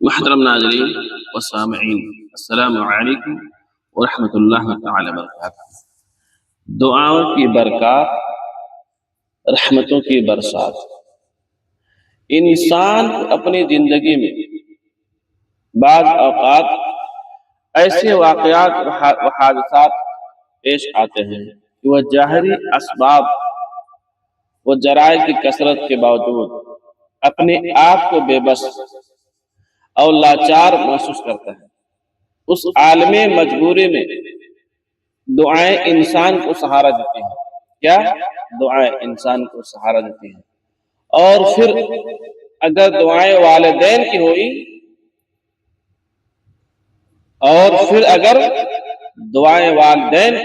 محترم ناظرین و سامعین، السلام علیکم ورحمۃ اللہ تعالی وبرکاتہ۔ دعاؤں کی برکات، رحمتوں کی برسات۔ انسان کو اپنی زندگی میں بعض اوقات ایسے واقعات و حادثات پیش آتے ہیں کہ وہ ظاہری اسباب و ذرائع کی کثرت کے باوجود اپنے آپ کو بے بس اور لاچار محسوس کرتا ہے۔ اس عالم مجبوری میں دعائیں انسان کو سہارا دیتی ہیں۔ کیا دعائیں انسان کو سہارا دیتی ہیں؟ اور پھر اگر دعائیں والدین کی ہوئی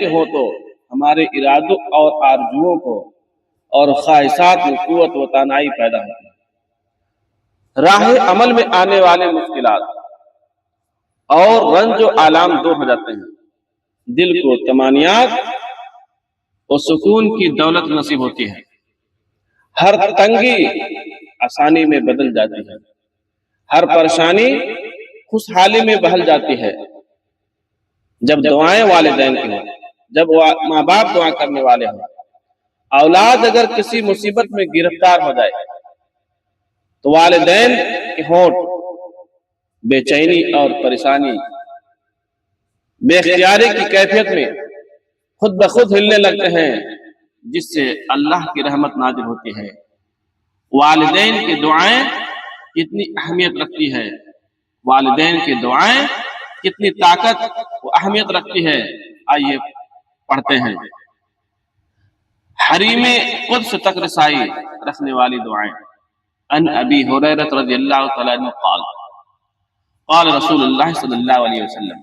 ہو تو ہمارے ارادوں اور آرزوؤں کو اور خواہشات میں قوت و توانائی پیدا ہوتی ہے۔ راہ عمل میں آنے والے مشکلات اور رنج و آلام دور ہو جاتے ہیں۔ دل کو طمانینت اور سکون کی دولت نصیب ہوتی ہے۔ ہر تنگی آسانی میں بدل جاتی ہے، ہر پریشانی خوشحالی میں بہل جاتی ہے جب دعائیں والدین کی ہوں، جب ماں باپ دعا کرنے والے ہوں۔ اولاد اگر کسی مصیبت میں گرفتار ہو جائے تو والدین کے ہونٹ بے چینی اور پریشانی، بے اختیاری کی کیفیت میں خود بخود ہلنے لگتے ہیں، جس سے اللہ کی رحمت نازل ہوتی ہے۔ والدین کی دعائیں کتنی اہمیت رکھتی ہے، والدین کی دعائیں کتنی طاقت و اہمیت رکھتی ہے، آئیے پڑھتے ہیں۔ حریم قدس تک رسائی رکھنے والی دعائیں۔ عن ابی ہریرہ رضی اللہ تعالی عنہ قال قال رسول اللہ صلی اللہ علیہ وسلم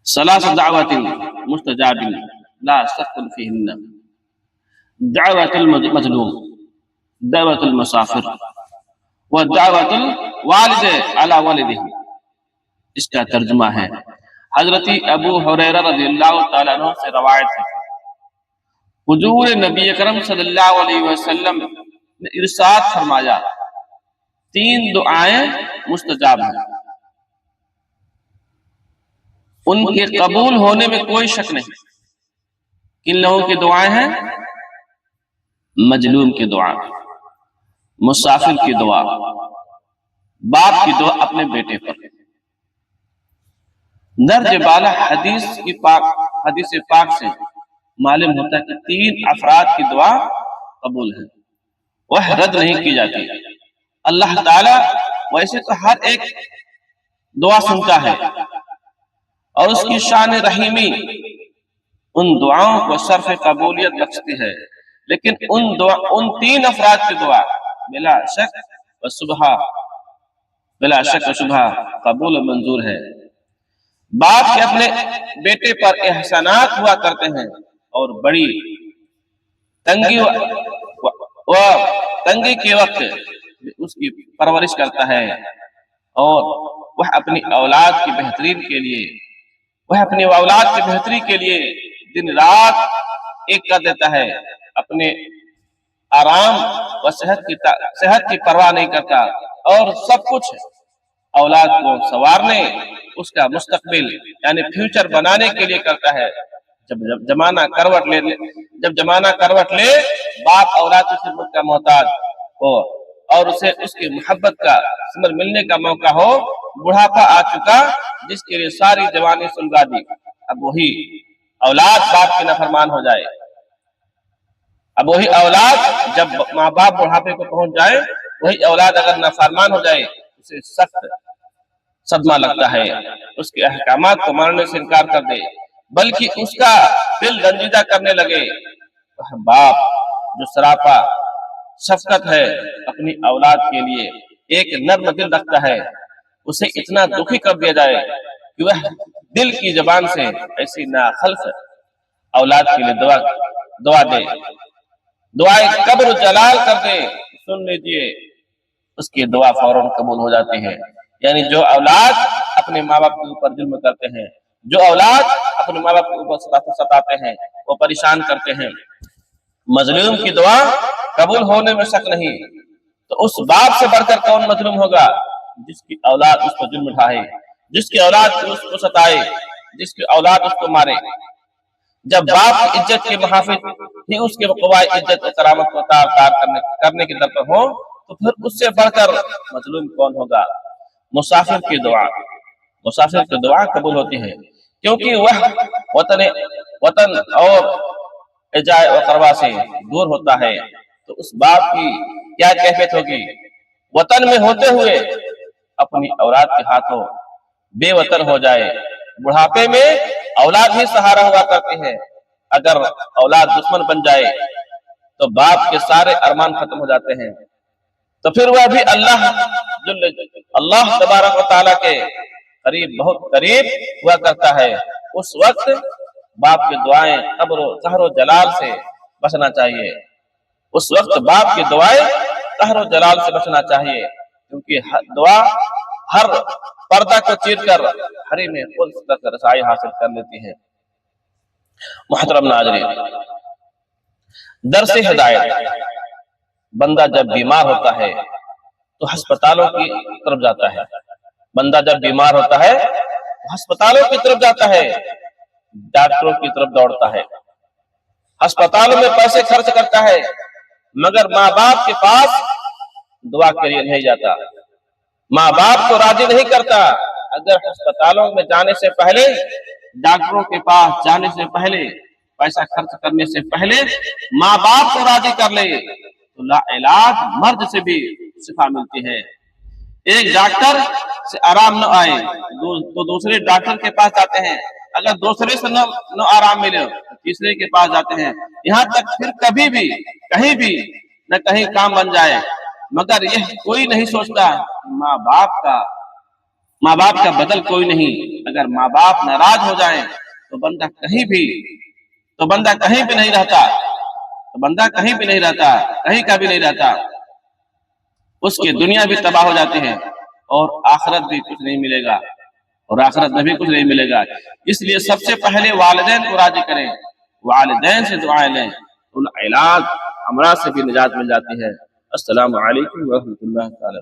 ثلاث دعوات مستجاب لا شک فیہن: دعوت المظلوم، دعوت المسافر، ودعوت الوالد علی ولدہ۔ اس کا ترجمہ ہے، حضرت ابو ہریرہ رضی اللہ تعالیٰ عنہ سے روایت ہے، حضور نبی اکرم صلی اللہ علیہ وسلم نے ارشاد فرمایا، تین دعائیں مستجاب ہیں، ان کے قبول ہونے میں کوئی شک نہیں۔ کن لوگوں کی دعائیں ہیں؟ مظلوم کی دعا، مسافر کی دعا، باپ کی دعا اپنے بیٹے پر۔ درج بالا حدیث پاک سے معلوم ہوتا ہے کہ تین افراد کی دعا قبول ہے، وہ رد نہیں کی جاتی۔ اللہ تعالیٰ ویسے تو ہر ایک دعا سنتا ہے اور اس کی شان رحیمی ان دعاؤں کو صرف قبولیت بخشتی ہے، لیکن ان تین افراد کی دعا بلا شک و شبہ قبول و منظور ہے۔ باپ کے اپنے بیٹے پر احسانات ہوا کرتے ہیں اور بڑی تنگی کے وقت اس کی پرورش کرتا ہے، اور وہ اپنی اولاد کی بہتری کے لیے دن رات ایک کر دیتا ہے، اپنے آرام و صحت کی پرواہ نہیں کرتا، اور سب کچھ اولاد کو سنوارنے، اس کا مستقبل یعنی فیوچر بنانے کے لیے کرتا ہے۔ جب زمانہ کروٹ لے باپ اولاد کی خدمت کا محتاج ہو اور اسے اس کی محبت کا ثمر ملنے کا موقع ہو، بڑھاپا آ چکا جس کے لیے ساری جوانی سلگا دی، اب وہی اولاد باپ کے نافرمان ہو جائے، اب وہی اولاد جب ماں باپ بڑھاپے کو پہنچ جائے، وہی اولاد اگر نافرمان ہو جائے، اسے سخت صدمہ لگتا ہے، اس کے احکامات کو ماننے سے انکار کر دے، بلکہ اس کا دل رنجیدہ کرنے لگے۔ باپ جو سراپا شفقت ہے اپنی اولاد کے لیے، ایک نرم دل رکھتا ہے، اسے اتنا دکھی کر دیا جائے کہ وہ دل کی زبان سے ایسی ناخلف اولاد کے لیے دعا دے، دعائے قبر جلال کر دے۔ سن لیجئے، اس کی دعا فوراً قبول ہو جاتی ہے۔ یعنی جو اولاد اپنے ماں باپ کے اوپر ظلم کرتے ہیں، جو اولاد اپنے ماں باپ کے اوپر ستاتے ہیں، وہ پریشان کرتے ہیں، مظلوم کی دعا قبول ہونے میں شک نہیں۔ تو اس باپ سے بڑھ کر کون مظلوم ہوگا جس کی اولاد اس پر ظلم اٹھائے، جس کی اولاد اس کو ستائے، جس کی اولاد اس کو مارے۔ جب باپ کی عزت کے محافظ ہی اس کے قواعد عزت و کرامت کو تار تار کرنے کی در پر ہو تو پھر اس سے بڑھ کر مظلوم کون ہوگا؟ مسافر کی دعا قبول ہوتی ہے، کیونکہ وہ وطن اور اجائے و قربا سے دور ہوتا ہے، تو اس باپ کی کیا کیفیت ہوگی؟ وطن میں ہوتے ہوئے اپنی اولاد کے ہاتھوں بے وطن ہو جائے۔ بڑھاپے میں اولاد ہی سہارا ہوا کرتی ہے، اگر اولاد دشمن بن جائے تو باپ کے سارے ارمان ختم ہو جاتے ہیں، تو پھر وہ بھی اللہ تبارک و تعالیٰ کے قریب، بہت قریب ہوا کرتا ہے۔ اس وقت باپ کی دعائیں قبر و قہر و جلال سے بچنا چاہیے، اس وقت باپ کی دعائیں قہر و جلال سے بچنا چاہیے، کیونکہ دعا ہر پردہ کو چیر کر حریم قدس تک رسائی حاصل کر لیتی ہے۔ محترم ناظرین، درس ہدایت، بندہ جب بیمار ہوتا ہے تو ہسپتالوں کی طرف جاتا ہے، بندہ جب بیمار ہوتا ہے تو ہسپتالوں کی طرف جاتا ہے، ڈاکٹروں کی طرف دوڑتا ہے، ہسپتالوں میں پیسے خرچ کرتا ہے، مگر ماں باپ کے پاس دعا کے لیے نہیں جاتا، ماں باپ کو راضی نہیں کرتا۔ اگر ہسپتالوں میں جانے سے پہلے، ڈاکٹروں کے پاس جانے سے پہلے، پیسہ خرچ کرنے سے پہلے ماں باپ کو راضی کر لے تو لا علاج مرض سے بھی شفا ملتی ہے۔ ایک ڈاکٹر سے آرام نہ آئے تو دوسرے ڈاکٹر کے پاس جاتے ہیں، اگر دوسرے سے نہ آرام ملے تو تیسرے کے پاس جاتے ہیں، یہاں تک پھر کبھی بھی کہیں بھی نہ کہیں کام بن جائے، مگر یہ کوئی نہیں سوچتا ماں باپ کا بدل کوئی نہیں۔ اگر ماں باپ ناراض ہو جائیں تو بندہ کہیں بھی نہیں رہتا، کہیں کا بھی نہیں رہتا، اس کی دنیا بھی تباہ ہو جاتی ہے اور آخرت بھی کچھ نہیں ملے گا، اس لیے سب سے پہلے والدین کو راضی کریں، والدین سے دعائیں لیں، ان علاج امراض سے بھی نجات مل جاتی ہے۔ السلام علیکم ورحمۃ اللہ تعالی۔